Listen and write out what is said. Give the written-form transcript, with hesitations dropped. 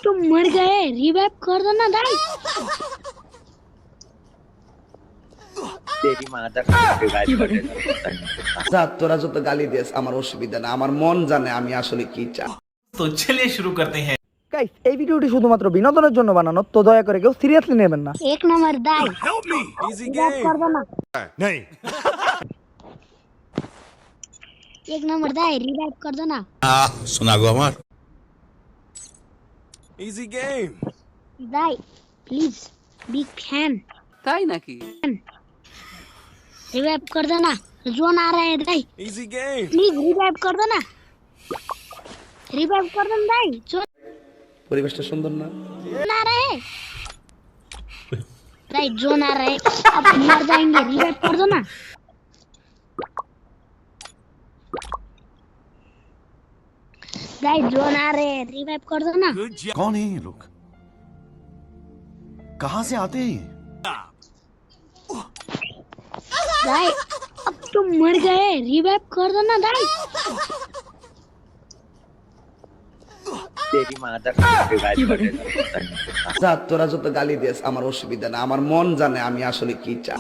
तुम मर गए, रिवाइव कर दो ना दाई। तेरी माता का रिवाइव कर देगा। যা তোরা যত গালি দিস আমার অসুবিধা না, আমার মন জানে আমি আসলে কি চাই। तो चलिए शुरू करते हैं। গাইস এই ভিডিওটি শুধুমাত্র বিনোদনের জন্য বানানো, তো দয়া করে কেউ সিরিয়াসলি নেবেন না। एक नंबर दाई, रिवाइव कर दो ना। नहीं एक नंबर दाई, रिवाइव कर दो ना। सुना गो हमार easy game Dai please, big fan, তাই নাকি? रिवाइव कर दो ना। जोन आ रहा है दाई, इजी गेम प्लीज रिवाइव कर दो ना। रिवाइव कर दो ना दाई, जोन পরিবেশটা সুন্দর না? आ रहा है दाई, जोन आ रहा है, अब मर जाएंगे, रिवाइव कर दो ना। दाई जोन आ रहे हैं, रिवाइव कर दो ना। कौन है ये लोग, कहां से आते हैं ये? दाई अब तुम मर गए, रिवाइव कर दो ना दाई। तेरी माता का रिवाइव कर देगा। যা তোরা যত গালি দিস আমার অসুবিধা না, আমার মন জানে আমি আসলে কি চাই।